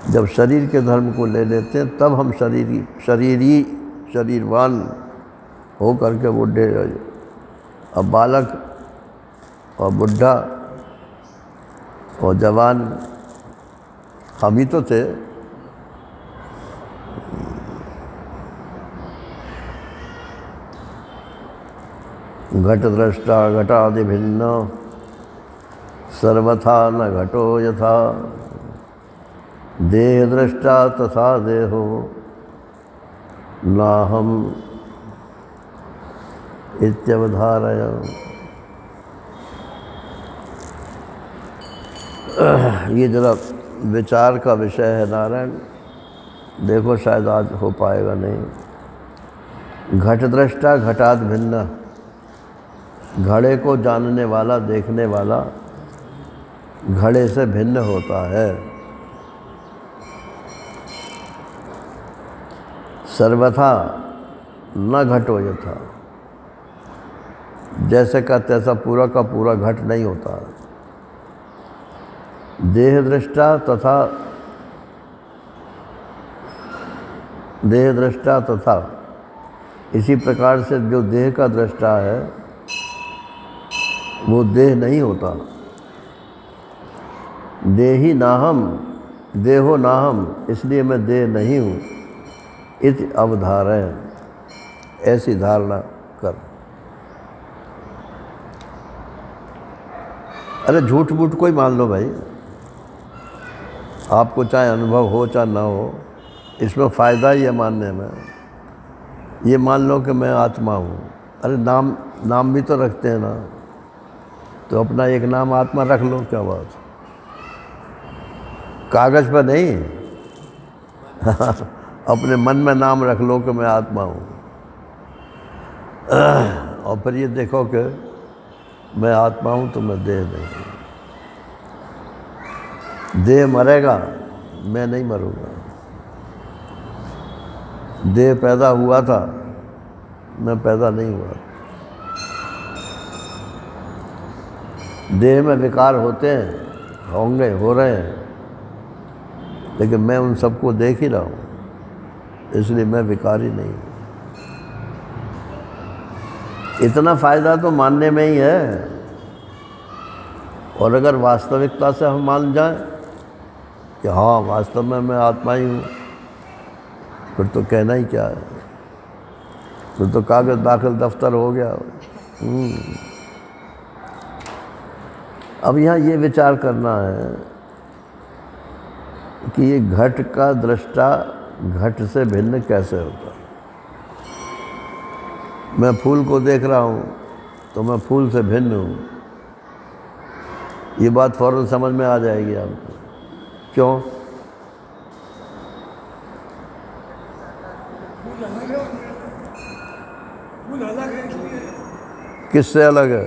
जब शरीर के धर्म को ले लेते हैं तब हम शरीरवान हो करके बुढ़े हो जाए। अब बालक और बुढ़ा और जवान हम ही तो थे। घट दृष्टा घटादि भिन्न सर्वथा न घटो यथा, देह दृष्टा तथा देहो नाहम इत्यवधारय। ये जरा विचार का विषय है नारायण, देखो शायद आज हो पाएगा नहीं। घट दृष्टा घटात भिन्न, घड़े को जानने वाला, देखने वाला घड़े से भिन्न होता है। सर्वथा न घटो यथा, जैसे का तैसा पूरा का पूरा घट नहीं होता। देह दृष्टा तथा इसी प्रकार से जो देह का दृष्टा है वो देह नहीं होता। देही नाहम, देहो नाहम, इसलिए मैं देह नहीं हूँ। इति अवधारय, ऐसी धारणा कर। अरे झूठ मूठ कोई मान लो भाई, आपको चाहे अनुभव हो चाहे ना हो, इसमें फ़ायदा ही है मानने में। ये मान लो कि मैं आत्मा हूँ, अरे नाम भी तो रखते हैं ना, तो अपना एक नाम आत्मा रख लो, क्या बात, कागज़ पर नहीं अपने मन में नाम रख लो कि मैं आत्मा हूँ। और फिर ये देखो कि मैं आत्मा हूँ तो मैं देह नहीं हूँ। देह मरेगा, मैं नहीं मरूँगा। देह पैदा हुआ था, मैं पैदा नहीं हुआ। देह में विकार होते हैं, होंगे, हो रहे हैं, लेकिन मैं उन सबको देख ही रहा हूँ, इसलिए मैं विकारी नहीं हूँ। इतना फ़ायदा तो मानने में ही है। और अगर वास्तविकता से हम मान जाएं कि हाँ वास्तव में मैं आत्मा ही हूँ, फिर तो कहना ही क्या है, फिर तो कागज़ दाखिल दफ्तर हो गया। अब यहाँ ये विचार करना है कि ये घट का दृष्टा घट से भिन्न कैसे होता है। मैं फूल को देख रहा हूँ तो मैं फूल से भिन्न हूँ, ये बात फ़ौरन समझ में आ जाएगी आपको। क्यों? किससे अलग है?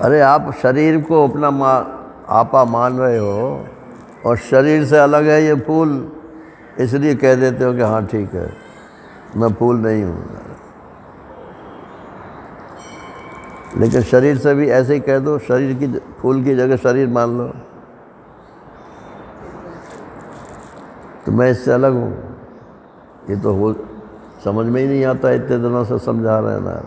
अरे आप शरीर को अपना आपा मान रहे हो और शरीर से अलग है ये फूल, इसलिए कह देते हो कि हाँ ठीक है मैं फूल नहीं हूँ। लेकिन शरीर से भी ऐसे ही कह दो, शरीर की फूल की जगह शरीर मान लो, तो मैं इससे अलग हूँ। ये तो हो समझ में ही नहीं आता, इतने दिनों से समझा रहे हैं ना।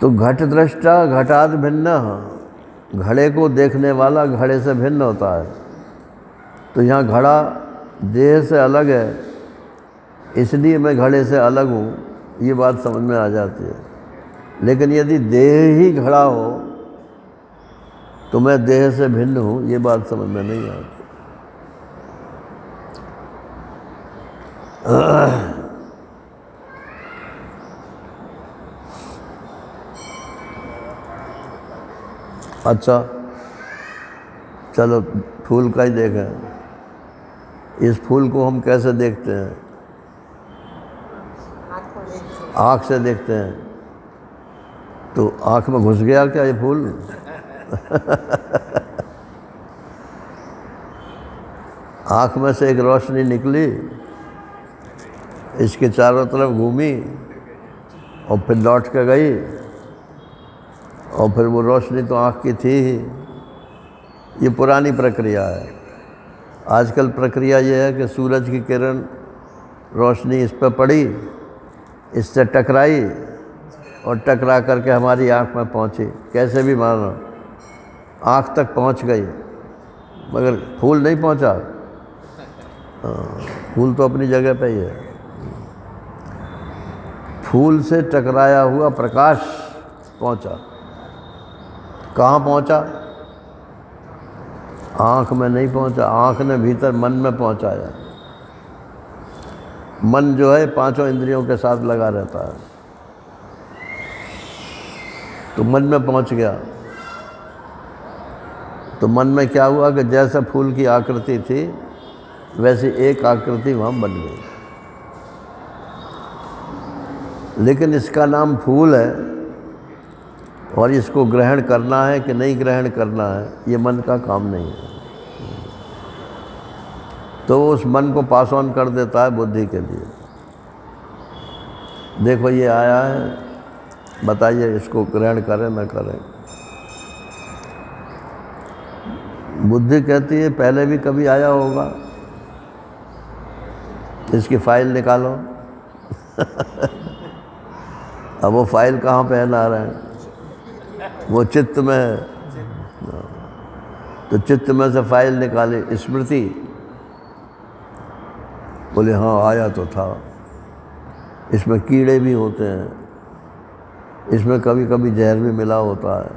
तो घट दृष्टा घटाद भिन्न, घड़े को देखने वाला घड़े से भिन्न होता है। तो यहाँ घड़ा देह से अलग है, इसलिए मैं घड़े से अलग हूँ, ये बात समझ में आ जाती है। लेकिन यदि देह ही घड़ा हो तो मैं देह से भिन्न हूँ, ये बात समझ में नहीं आती। अच्छा चलो फूल का ही देखें। इस फूल को हम कैसे देखते हैं? आँख से देखते हैं। तो आँख में घुस गया क्या ये फूल? आँख में से एक रोशनी निकली, इसके चारों तरफ घूमी और फिर लौट के गई, और फिर वो रोशनी तो आँख की थी ही। ये पुरानी प्रक्रिया है। आजकल प्रक्रिया ये है कि सूरज की किरण रोशनी इस पर पड़ी, इससे टकराई और टकरा करके हमारी आँख में पहुँची। कैसे भी मानो आँख तक पहुँच गई, मगर फूल नहीं पहुँचा। फूल तो अपनी जगह पे ही है। फूल से टकराया हुआ प्रकाश पहुँचा। कहाँ पहुँचा? आँख में नहीं पहुँचा, आँख ने भीतर मन में पहुँचाया। मन जो है पांचों इंद्रियों के साथ लगा रहता है, तो मन में पहुँच गया। तो मन में क्या हुआ कि जैसे फूल की आकृति थी वैसी एक आकृति वहाँ बन गई। लेकिन इसका नाम फूल है और इसको ग्रहण करना है कि नहीं ग्रहण करना है, ये मन का काम नहीं है। तो उस मन को पास ऑन कर देता है बुद्धि के लिए। देखो ये आया है, बताइए इसको ग्रहण करें न करें। बुद्धि कहती है पहले भी कभी आया होगा, इसकी फाइल निकालो। अब वो फाइल कहाँ पे ला रहे हैं? वो चित्त में है। तो चित्त में से फाइल निकाली, स्मृति, बोले हाँ आया तो था। इसमें कीड़े भी होते हैं, इसमें कभी कभी जहर भी मिला होता है,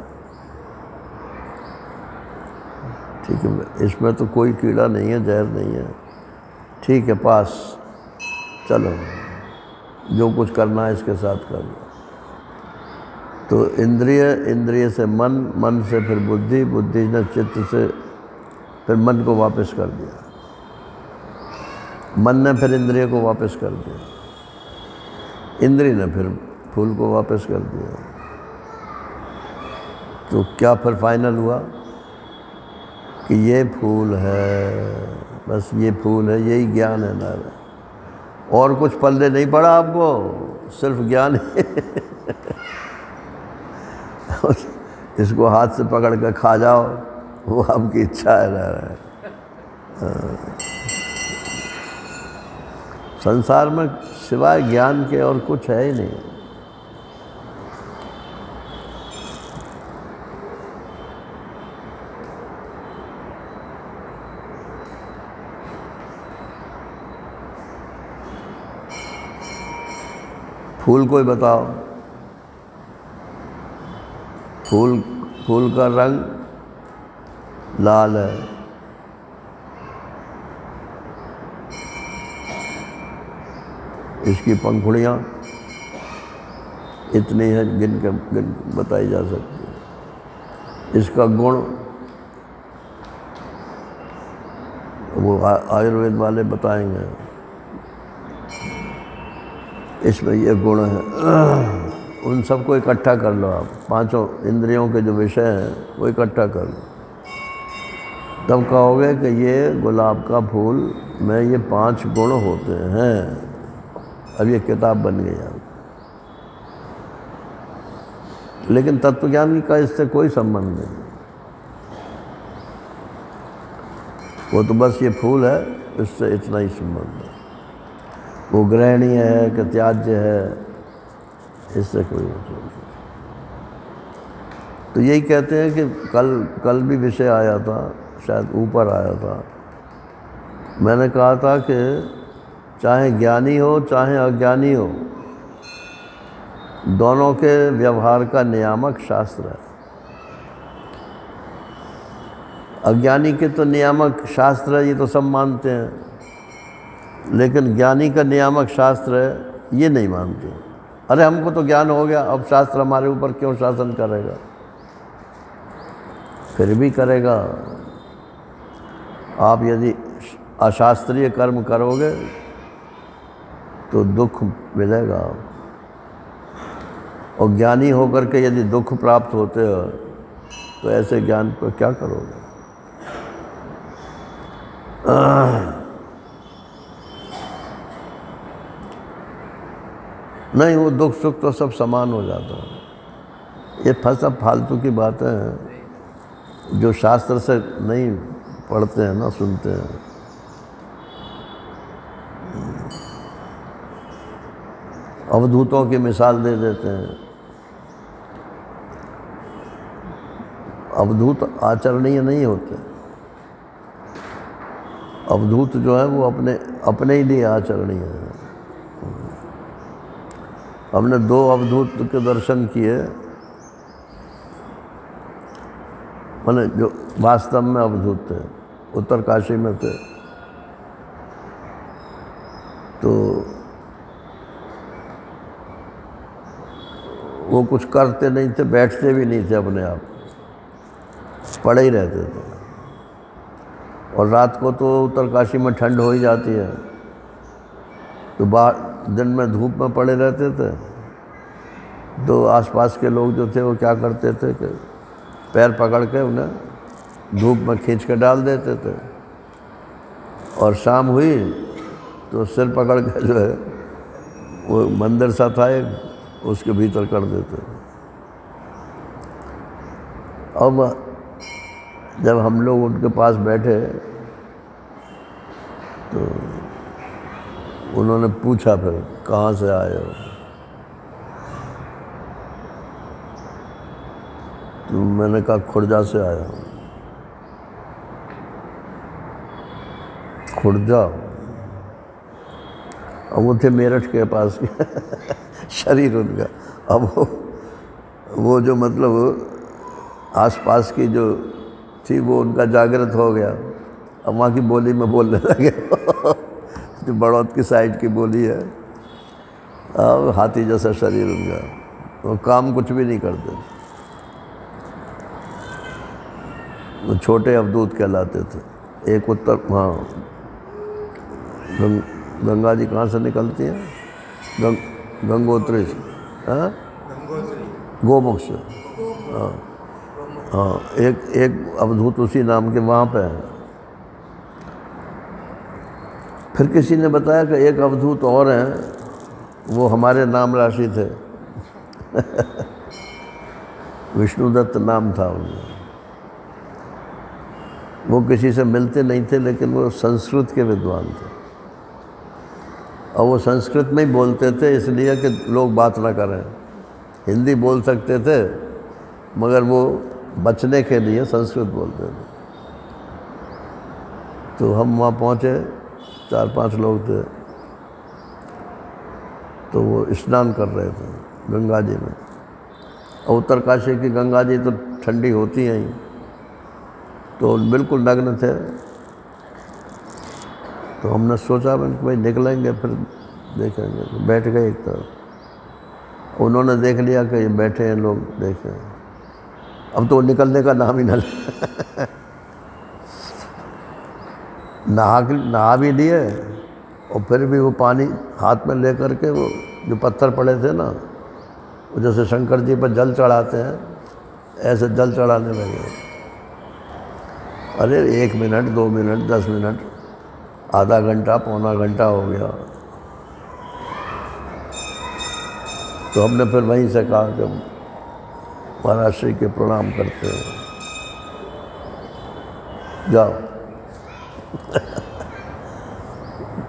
कि इसमें तो कोई कीड़ा नहीं है, जहर नहीं है, ठीक है, पास, चलो जो कुछ करना है इसके साथ कर लो। तो इंद्रिय से मन, मन से फिर बुद्धि, बुद्धि ने चित्त से फिर मन को वापस कर दिया, मन ने फिर इंद्रिय को वापस कर दिया, इंद्रिय ने फिर फूल को वापस कर दिया। तो क्या फिर फाइनल हुआ कि ये फूल है, बस ये फूल है, यही ज्ञान है नारायण, और कुछ पल्ले नहीं पड़ा आपको, सिर्फ ज्ञान है। इसको हाथ से पकड़ कर खा जाओ, वो आपकी इच्छा है नारायण। संसार में सिवाय ज्ञान के और कुछ है ही नहीं। फूल कोई बताओ, फूल का रंग लाल है, इसकी पंखुड़ियाँ इतनी हैं गिन बताई जा सकती है। इसका गुण वो आयुर्वेद वाले बताएंगे, इसमें ये गुण है। उन सबको इकट्ठा कर लो आप, पांचों इंद्रियों के जो विषय हैं वो इकट्ठा कर लो, तब कहोगे कि ये गुलाब का फूल में ये 5 गुण होते हैं। अब ये किताब बन गई आप। लेकिन तत्वज्ञान का इससे कोई संबंध नहीं, वो तो बस ये फूल है, इससे इतना ही संबंध है। वो ग्रहणीय है कि त्याज्य है, इससे कोई मतलब नहीं। तो यही कहते हैं कि कल भी विषय आया था, शायद ऊपर आया था, मैंने कहा था कि चाहे ज्ञानी हो चाहे अज्ञानी हो, दोनों के व्यवहार का नियामक शास्त्र है। अज्ञानी के तो नियामक शास्त्र है, ये तो सब मानते हैं, लेकिन ज्ञानी का नियामक शास्त्र है ये नहीं मानते। अरे हमको तो ज्ञान हो गया, अब शास्त्र हमारे ऊपर क्यों शासन करेगा? फिर भी करेगा। आप यदि अशास्त्रीय कर्म करोगे तो दुख मिलेगा, और ज्ञानी होकर के यदि दुख प्राप्त होते हो तो ऐसे ज्ञान पर क्या करोगे? नहीं, वो दुख सुख तो सब समान हो जाता है। ये सब फालतू की बातें हैं जो शास्त्र से नहीं पढ़ते हैं ना सुनते हैं। अवधूतों की मिसाल दे देते हैं। अवधूत आचरणीय नहीं होते। अवधूत जो है वो अपने ही लिए आचरणीय है। हमने 2 अवधूत के दर्शन किए, मैंने जो वास्तव में अवधूत थे, उत्तरकाशी में थे। तो वो कुछ करते नहीं थे, बैठते भी नहीं थे, अपने आप पड़े ही रहते थे। और रात को तो उत्तरकाशी में ठंड हो ही जाती है, तो दिन में धूप में पड़े रहते थे। तो आसपास के लोग जो थे वो क्या करते थे कि पैर पकड़ के उन्हें धूप में खींच के डाल देते थे, और शाम हुई तो सिर पकड़ के जो है वो मंदिर सा था एक, उसके भीतर कर देते। अब जब हम लोग उनके पास बैठे तो उन्होंने पूछा फिर कहाँ से आए हो? तो मैंने कहा खुर्जा से आया हूँ। खुर्जा? अब वो थे मेरठ के पास शरीर उनका। अब वो जो मतलब आसपास की जो थी वो उनका जागृत हो गया, अब वहाँ की बोली में बोलने लगे जो बड़ौद की साइड की बोली है। अब हाथी जैसा शरीर उनका, वो काम कुछ भी नहीं करते, वो छोटे अवधूत कहलाते थे। एक उत्तर, हाँ, गंगा जी कहाँ से निकलती हैं? गंगोत्री से, हाँ, गोमुख से, हाँ हाँ, एक अवधूत उसी नाम के वहाँ पे है। फिर किसी ने बताया कि एक अवधूत और हैं, वो हमारे नाम राशि थे विष्णुदत्त नाम था उनका। वो किसी से मिलते नहीं थे, लेकिन वो संस्कृत के विद्वान थे, और वो संस्कृत में ही बोलते थे इसलिए कि लोग बात ना करें। हिंदी बोल सकते थे मगर वो बचने के लिए संस्कृत बोलते थे। तो हम वहाँ पहुँचे, 4-5 लोग थे, तो वो स्नान कर रहे थे गंगा जी में, और उत्तरकाशी की गंगा जी तो ठंडी होती हैं ही, तो बिल्कुल नग्न थे। तो हमने सोचा भाई निकलेंगे फिर देखेंगे, तो बैठ गए एक तरफ। उन्होंने देख लिया कि ये बैठे हैं लोग, देखें, अब तो निकलने का नाम ही न नहा भी लिए, और फिर भी वो पानी हाथ में ले करके, वो जो पत्थर पड़े थे ना, वो जैसे शंकर जी पर जल चढ़ाते हैं, ऐसे जल चढ़ाने लगे। अरे 1 मिनट, 2 मिनट, 10 मिनट, आधा घंटा, पौना घंटा हो गया। तो हमने फिर वहीं से कहा कि महाराज श्री के प्रणाम करते हैं, जाओ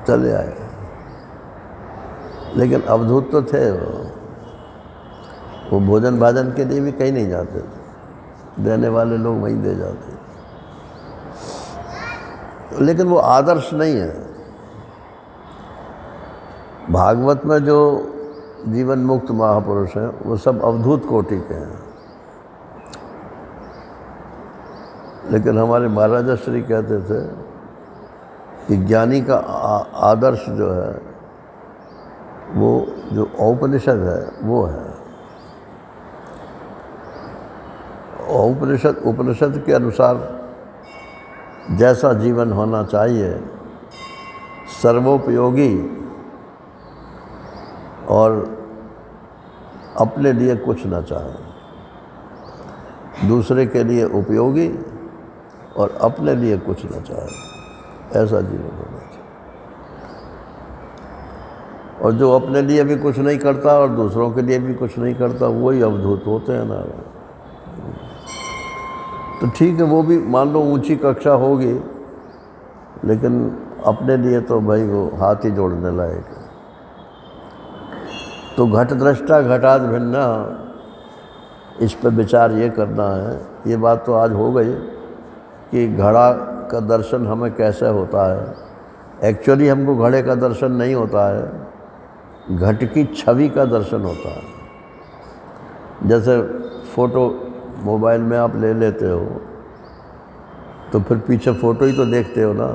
चले आए। लेकिन अवधूत तो थे, वो भोजन भाजन के लिए भी कहीं नहीं जाते थे, देने वाले लोग वहीं दे जाते। लेकिन वो आदर्श नहीं है। भागवत में जो जीवन मुक्त महापुरुष हैं वो सब अवधूत कोटि के हैं। लेकिन हमारे महाराजा श्री कहते थे कि ज्ञानी का आदर्श जो है, वो जो औपनिषद है वो है। उपनिषद के अनुसार जैसा जीवन होना चाहिए, सर्वोपयोगी और अपने लिए कुछ ना चाहे, दूसरे के लिए उपयोगी और अपने लिए कुछ ना चाहे, ऐसा जीवन होना चाहिए। और जो अपने लिए भी कुछ नहीं करता और दूसरों के लिए भी कुछ नहीं करता, वही अवधूत होते हैं ना। तो ठीक है, वो भी मान लो ऊंची कक्षा होगी, लेकिन अपने लिए तो भाई वो हाथ ही जोड़ने लायक है। तो घट दृष्टा घटाद भिन्ना, इस पर विचार ये करना है। ये बात तो आज हो गई कि घड़ा का दर्शन हमें कैसे होता है। एक्चुअली हमको घड़े का दर्शन नहीं होता है, घट की छवि का दर्शन होता है। जैसे फ़ोटो मोबाइल में आप ले लेते हो, तो फिर पीछे फ़ोटो ही तो देखते हो ना।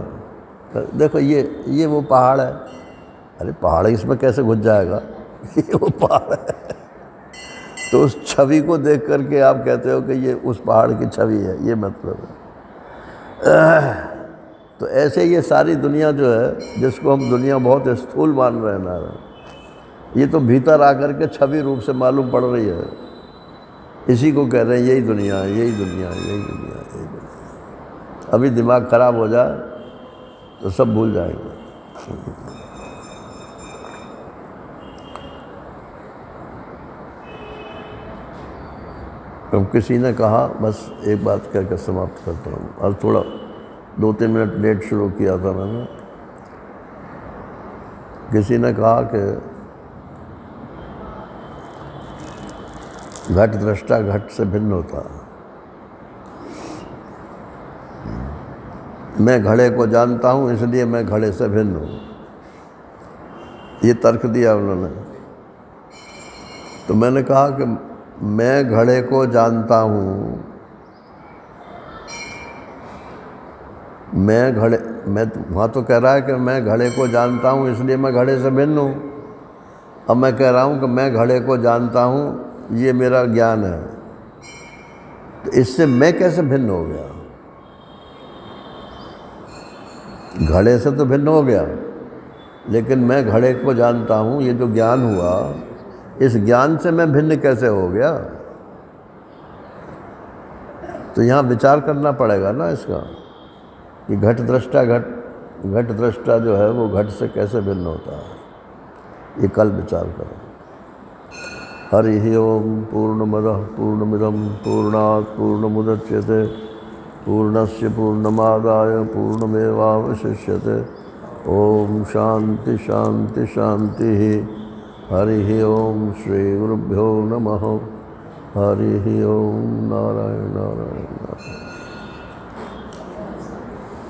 देखो ये वो पहाड़ है, अरे पहाड़ इसमें कैसे घुस जाएगा ये वो पहाड़ है। तो उस छवि को देख करके आप कहते हो कि ये उस पहाड़ की छवि है, ये मतलब है। तो ऐसे ये सारी दुनिया जो है, जिसको हम दुनिया बहुत स्थूल मान रहे हैं ना, ये तो भीतर आकर के छवि रूप से मालूम पड़ रही है। इसी को कह रहे हैं यही दुनिया है, यही दुनिया है, यही दुनिया है, यही दुनिया। अभी दिमाग खराब हो जाए तो सब भूल जाएंगे। अब किसी ने कहा, बस एक बात कहकर समाप्त करता हूँ, और थोड़ा 2-3 मिनट लेट शुरू किया था मैंने। किसी ने कहा कि घट दृष्टा घट से भिन्न होता है। मैं घड़े को जानता हूँ इसलिए मैं घड़े से भिन्न हूँ, ये तर्क दिया उन्होंने। तो मैंने कहा कि मैं घड़े को जानता हूँ मैं वहाँ तो कह रहा है कि मैं घड़े को जानता हूँ इसलिए मैं घड़े से भिन्न हूँ। अब मैं कह रहा हूँ कि मैं घड़े को जानता हूँ, ये मेरा ज्ञान है, तो इससे मैं कैसे भिन्न हो गया? घड़े से तो भिन्न हो गया, लेकिन मैं घड़े को जानता हूँ, ये जो ज्ञान हुआ, इस ज्ञान से मैं भिन्न कैसे हो गया? तो यहाँ विचार करना पड़ेगा ना इसका, कि घट दृष्टा जो है वो घट से कैसे भिन्न होता है, ये कल विचार करो। हरि ओम पूर्णमदः पूर्णमिदं पूर्णात् पूर्णमुदच्यते पूर्णस्य पूर्णमादाय पूर्णमेवावशिष्यते। ओम शांति शांति शांति। हरि ओम श्री गुरुभ्यो नमः। हरि ओम नारायण नारायण नारायण।